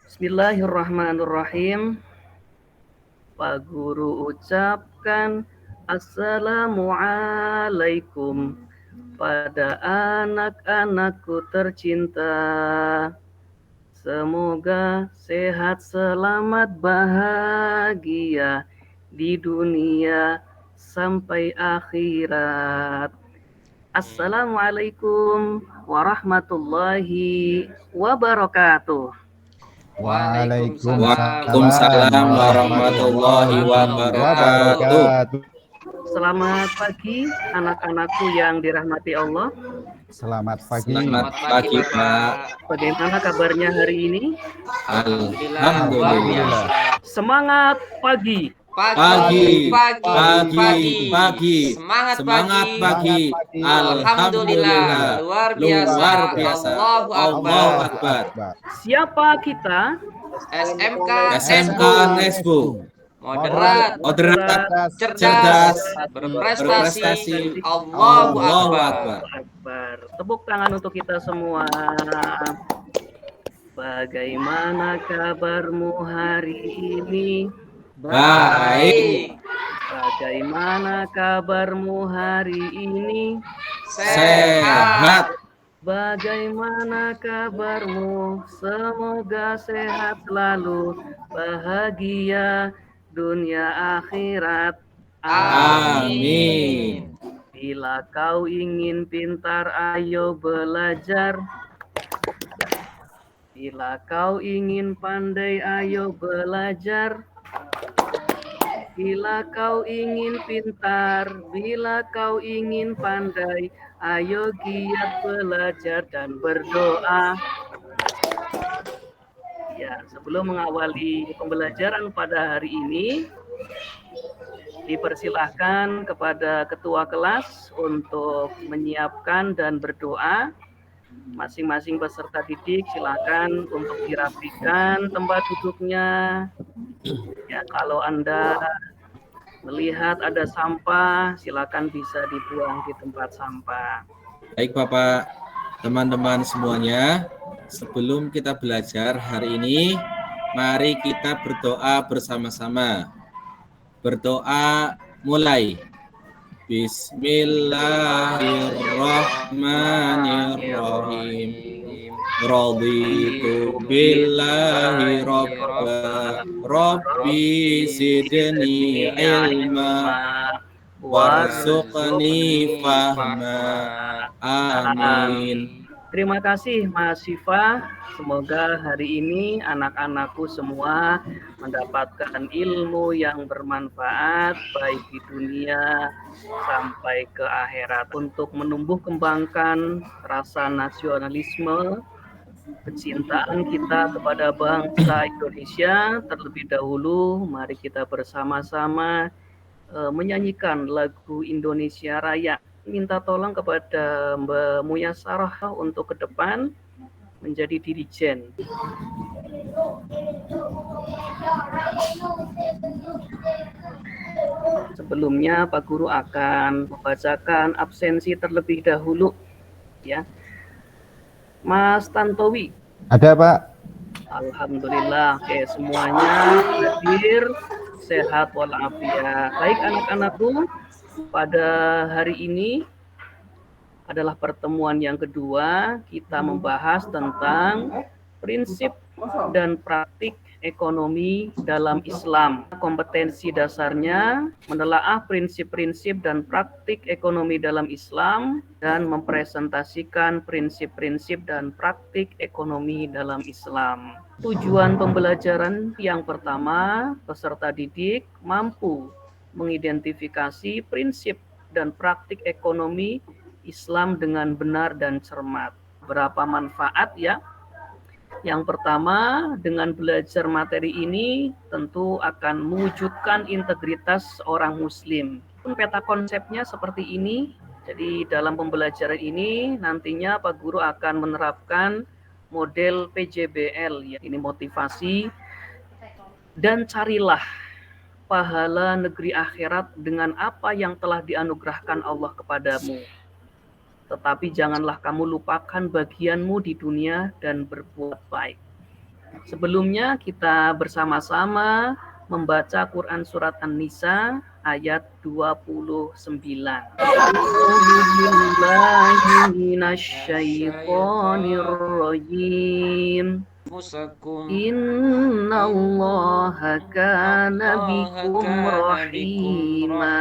Bismillahirrahmanirrahim. Pak Guru ucapkan Assalamualaikum pada anak-anakku tercinta. Semoga sehat, selamat, bahagia di dunia sampai akhirat. Assalamualaikum warahmatullahi wabarakatuh. Waalaikumsalam warahmatullahi wabarakatuh. Selamat pagi anak-anakku yang dirahmati Allah. Selamat pagi. Selamat pagi, Pak. Bagaimana kabarnya hari ini? Alhamdulillah. Semangat pagi. Pagi. Semangat pagi. Alhamdulillah. Luar biasa. Allahu Akbar. Siapa kita? SMK Nesbu. Moderat, cerdas, berprestasi. Allahu Akbar. Tepuk tangan untuk kita semua. Bagaimana kabarmu hari ini? Baik. Bagaimana kabarmu hari ini? Sehat. Bagaimana kabarmu? Semoga sehat selalu, bahagia dunia akhirat. Amin. Bila kau ingin pintar, ayo belajar. Bila kau ingin pandai, ayo belajar. Bila kau ingin pintar, bila kau ingin pandai, ayo giat belajar dan berdoa. Ya, sebelum mengawali pembelajaran pada hari ini, dipersilahkan kepada ketua kelas untuk menyiapkan dan berdoa. Masing-masing peserta didik silakan untuk dirapikan tempat duduknya. Ya, kalau Anda melihat ada sampah, silakan bisa dibuang di tempat sampah. Baik Bapak, teman-teman semuanya, sebelum kita belajar hari ini, mari kita berdoa bersama-sama. Berdoa mulai. Bismillahirrahmanirrahim. Raditu billahi rabbi zidni ilma warzuqni fahma. Amin. Terima kasih Mas Siva. Semoga hari ini anak-anakku semua mendapatkan ilmu yang bermanfaat baik di dunia sampai ke akhirat, untuk menumbuh kembangkan rasa nasionalisme, kecintaan kita kepada bangsa Indonesia. Terlebih dahulu mari kita bersama-sama menyanyikan lagu Indonesia Raya. Minta tolong kepada Mbak Muyasarah untuk ke depan menjadi dirijen. Sebelumnya Pak Guru akan membacakan absensi terlebih dahulu, ya. Mas Tantowi. Ada, Pak. Alhamdulillah, oke, semuanya hadir, sehat walafiat. Baik anak-anakku, pada hari ini adalah pertemuan yang kedua. Kita membahas tentang prinsip dan praktik ekonomi dalam Islam. Kompetensi dasarnya menelaah prinsip-prinsip dan praktik ekonomi dalam Islam dan mempresentasikan prinsip-prinsip dan praktik ekonomi dalam Islam. Tujuan pembelajaran yang pertama, peserta didik mampu mengidentifikasi prinsip dan praktik ekonomi Islam dengan benar dan cermat. Berapa manfaat ya? Yang pertama, dengan belajar materi ini tentu akan mewujudkan integritas orang muslim. Peta konsepnya seperti ini. Jadi dalam pembelajaran ini nantinya Pak Guru akan menerapkan model PJBL, ya. Ini motivasi dan carilah pahala negeri akhirat dengan apa yang telah dianugerahkan Allah kepadamu. tetapi janganlah kamu lupakan bagianmu di dunia dan berbuat baik. Sebelumnya kita bersama-sama membaca Quran Surat An-Nisa ayat 29. A'udzubillahiminasyaitonirrajim. Innallaha kana bikum rahima.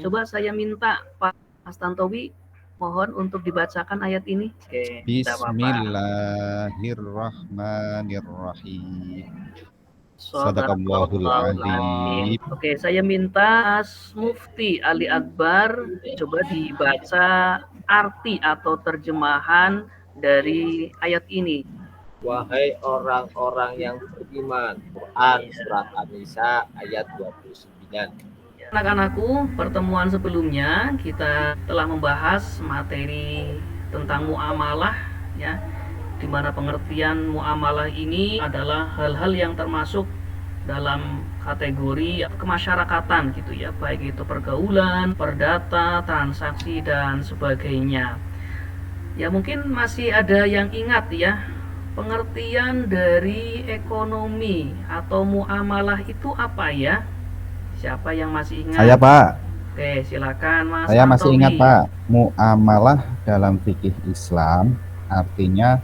Coba saya minta Pak Tantowi, mohon untuk dibacakan ayat ini. Oke, tidak apa-apa. Bismillahirrahmanirrahim. Shadaqallahul Sadaqallahul Azim. azim. Oke, saya minta Mas Mufti Ali Akbar coba dibaca arti atau terjemahan dari ayat ini. Wahai orang-orang yang beriman. Quran Surat An-Nisa ayat 29. Anak-anakku, pertemuan sebelumnya kita telah membahas materi tentang muamalah, ya, di mana pengertian muamalah ini adalah hal-hal yang termasuk dalam kategori kemasyarakatan gitu ya, baik itu pergaulan, perdata, transaksi dan sebagainya. Ya mungkin masih ada yang ingat ya, pengertian dari ekonomi atau muamalah itu apa ya? Siapa yang masih ingat? Saya, Pak. Oke, silakan Mas. Saya masih Tantowi. ingat, Pak. Muamalah dalam fikih Islam artinya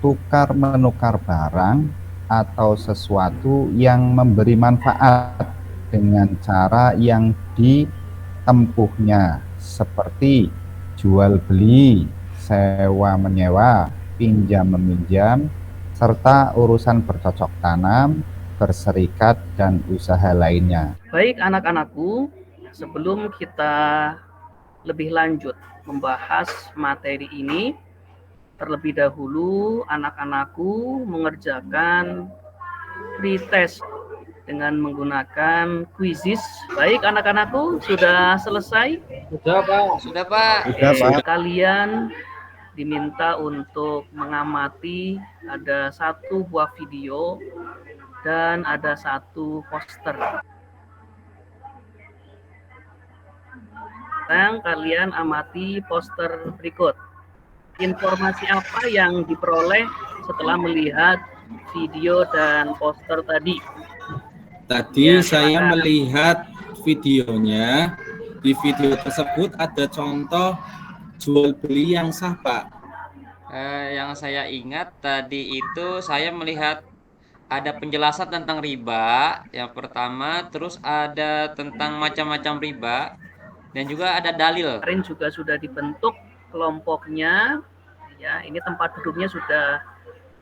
tukar menukar barang atau sesuatu yang memberi manfaat dengan cara yang ditempuhnya, seperti jual beli, sewa menyewa, pinjam meminjam, serta urusan bercocok tanam, berserikat, dan usaha lainnya. Baik anak-anakku, sebelum kita lebih lanjut membahas materi ini, terlebih dahulu anak-anakku mengerjakan pretest dengan menggunakan quizzes. Baik anak-anakku, sudah selesai? Sudah, Pak. Sudah, Pak. Sudah, Pak. Kalian diminta untuk mengamati ada satu buah video dan ada satu poster. Sekarang kalian amati poster berikut. Informasi apa yang diperoleh setelah melihat video dan poster tadi? Tadi Ya, saya silakan. melihat videonya. Di video tersebut ada contoh jual beli yang sah, Pak. Yang saya ingat tadi itu saya melihat ada penjelasan tentang riba yang pertama, terus ada tentang macam-macam riba, dan juga ada dalil. Kemarin juga sudah dibentuk kelompoknya. Ya, ini tempat duduknya sudah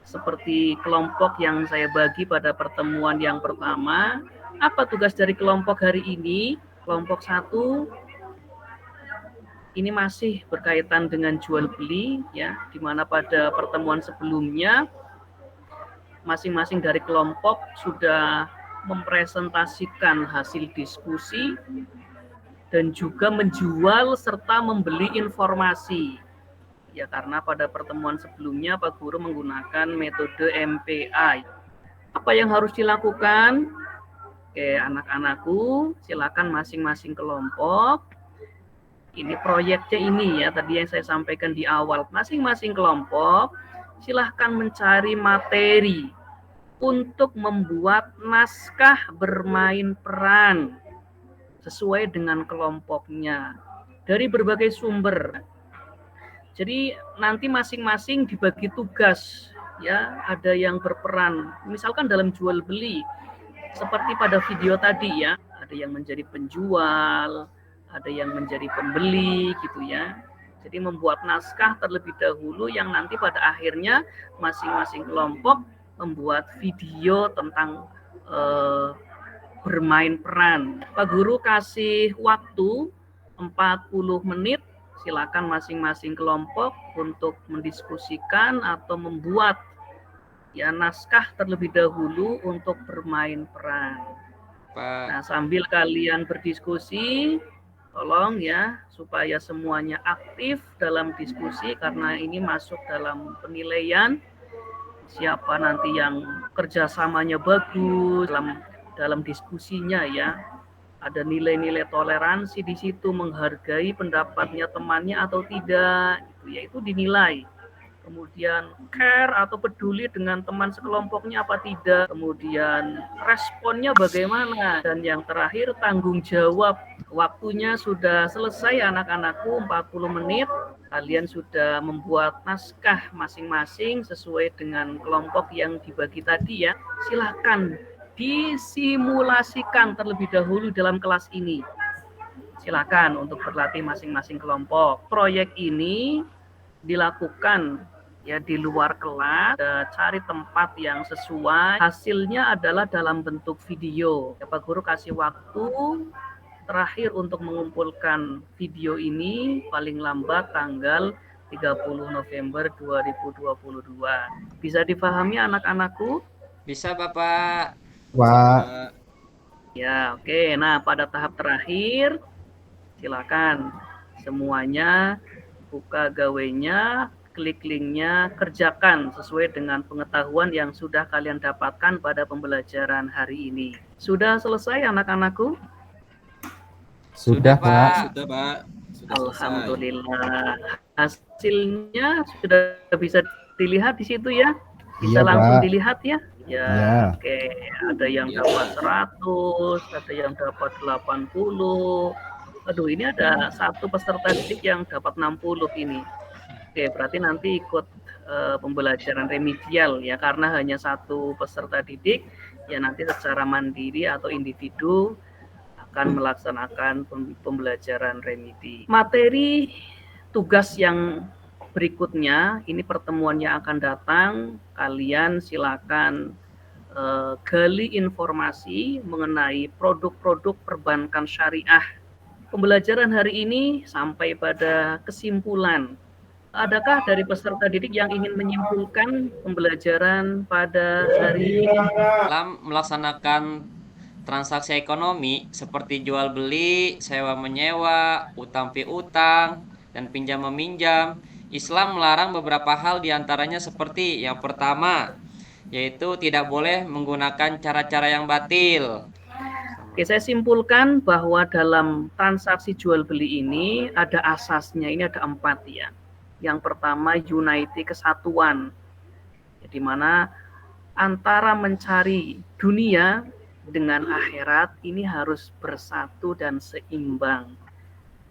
seperti kelompok yang saya bagi pada pertemuan yang pertama. Apa tugas dari kelompok hari ini? Kelompok 1 ini masih berkaitan dengan jual beli, ya, di mana pada pertemuan sebelumnya masing-masing dari kelompok sudah mempresentasikan hasil diskusi dan juga menjual serta membeli informasi. Ya, karena pada pertemuan sebelumnya Pak Guru menggunakan metode MPA. Apa yang harus dilakukan? Oke, anak-anakku, silakan masing-masing kelompok. Ini proyeknya ini ya, tadi yang saya sampaikan di awal. Masing-masing kelompok silahkan mencari materi untuk membuat naskah bermain peran sesuai dengan kelompoknya dari berbagai sumber. Jadi nanti masing-masing dibagi tugas ya, ada yang berperan misalkan dalam jual beli seperti pada video tadi ya, ada yang menjadi penjual, ada yang menjadi pembeli gitu ya. Jadi membuat naskah terlebih dahulu yang nanti pada akhirnya masing-masing kelompok membuat video tentang bermain peran. Pak Guru kasih waktu 40 menit, silakan masing-masing kelompok untuk mendiskusikan atau membuat ya naskah terlebih dahulu untuk bermain peran. Pak. Nah, sambil kalian berdiskusi, tolong ya supaya semuanya aktif dalam diskusi karena ini masuk dalam penilaian siapa nanti yang kerjasamanya bagus dalam diskusinya ya, ada nilai-nilai toleransi di situ, menghargai pendapatnya temannya atau tidak, gitu ya, itu dinilai. Kemudian care atau peduli dengan teman sekelompoknya apa tidak, kemudian responnya bagaimana, dan yang terakhir tanggung jawab. Waktunya sudah selesai anak-anakku, 40 menit. Kalian sudah membuat naskah masing-masing sesuai dengan kelompok yang dibagi tadi ya. Silakan disimulasikan terlebih dahulu dalam kelas ini. Silakan untuk berlatih masing-masing kelompok. Proyek ini dilakukan ya di luar kelas, cari tempat yang sesuai. Hasilnya adalah dalam bentuk video. Ya, Pak Guru kasih waktu terakhir untuk mengumpulkan video ini paling lambat tanggal 30 November 2022. Bisa dipahami anak-anakku? Bisa, Bapak. Wah, Ya, oke. Nah, pada tahap terakhir silakan semuanya buka gawainya, klik linknya, kerjakan sesuai dengan pengetahuan yang sudah kalian dapatkan pada pembelajaran hari ini. Sudah selesai anak-anakku? sudah, Pak. Sudah, Pak. Sudah selesai. Alhamdulillah. Hasilnya sudah bisa dilihat di situ ya? Bisa Iya, langsung Pak. dilihat ya? Ya, Iya. oke. Ada yang Iya. dapat 100, ada yang dapat 80. Aduh, ini ada satu peserta didik yang dapat 60 ini. Oke, berarti nanti ikut pembelajaran remedial ya, karena hanya satu peserta didik, ya nanti secara mandiri atau individu akan melaksanakan pembelajaran remedi. Materi tugas yang berikutnya, ini pertemuan yang akan datang, kalian silakan gali informasi mengenai produk-produk perbankan syariah. Pembelajaran hari ini sampai pada kesimpulan. Adakah dari peserta didik yang ingin menyimpulkan pembelajaran pada hari ini? Dalam melaksanakan transaksi ekonomi seperti jual beli, sewa menyewa, utang piutang, dan pinjam meminjam, Islam melarang beberapa hal diantaranya seperti yang pertama, yaitu tidak boleh menggunakan cara-cara yang batil. Oke, saya simpulkan bahwa dalam transaksi jual beli ini ada asasnya, ini ada 4 ya. Yang pertama unity, kesatuan, di mana antara mencari dunia dengan akhirat ini harus bersatu dan seimbang.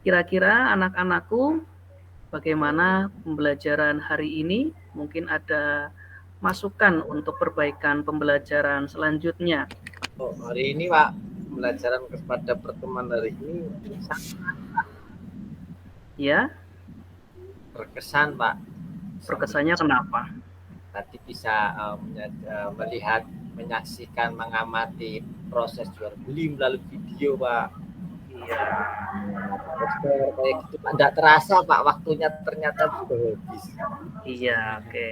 Kira-kira anak-anakku, bagaimana pembelajaran hari ini? Mungkin ada masukan untuk perbaikan pembelajaran selanjutnya. Oh, hari ini Pak, pembelajaran kepada pertemuan hari ini Ya, berkesan Pak. berkesannya kenapa? Tadi bisa melihat, menyaksikan, mengamati proses jual beli melalui video Pak. Iya. Kayak gitu Pak, nggak terasa Pak, waktunya ternyata sudah habis. Iya, oke.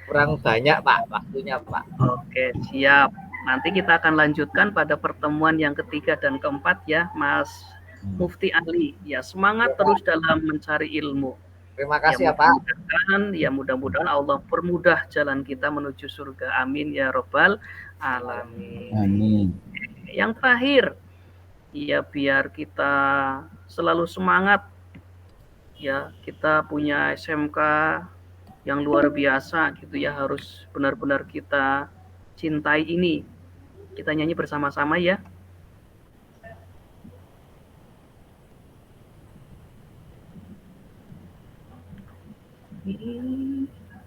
Kurang banyak Pak waktunya Pak. Oke, siap. Nanti kita akan lanjutkan pada pertemuan yang ketiga dan keempat ya, Mas Mufti Ali. Ya, semangat terus dalam mencari ilmu. Terima kasih ya Pak. Mudah-mudahan Allah permudah jalan kita menuju surga. Amin ya robbal alamin. Amin. Yang terakhir, ya biar kita selalu semangat. Ya, kita punya SMK yang luar biasa gitu ya, harus benar-benar kita cintai ini. Kita nyanyi bersama-sama ya.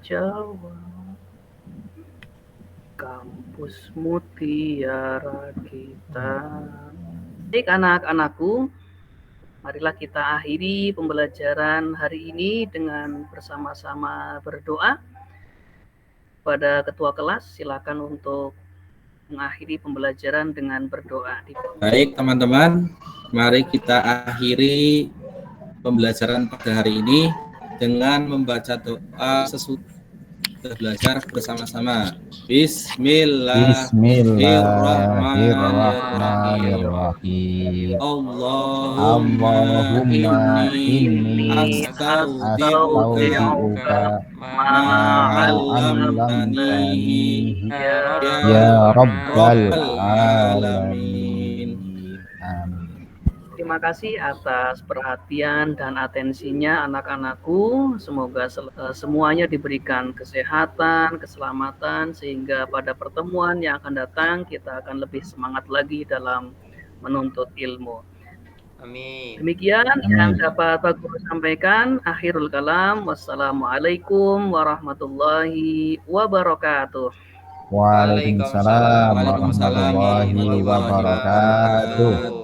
Jawa, kampus mutiara kita. Baik anak-anakku, marilah kita akhiri pembelajaran hari ini dengan bersama-sama berdoa. Pada ketua kelas, silakan untuk mengakhiri pembelajaran dengan berdoa. Baik teman-teman, mari kita akhiri pembelajaran pada hari ini dengan membaca doa sesudah belajar bersama-sama. Bismillahirrahmanirrahim. Allahumma inni astaudiuka ma'allamtani ya rabbal alamin. Amin. terima kasih atas perhatian dan atensinya anak-anakku. Semoga semuanya diberikan kesehatan, keselamatan, sehingga pada pertemuan yang akan datang kita akan lebih semangat lagi dalam menuntut ilmu. Amin. Demikian yang dapat Pak Guru sampaikan. Akhirul kalam. Wassalamualaikum warahmatullahi wabarakatuh. Waalaikumsalam Waalaikumsalam warahmatullahi warahmatullahi wabarakatuh. wabarakatuh.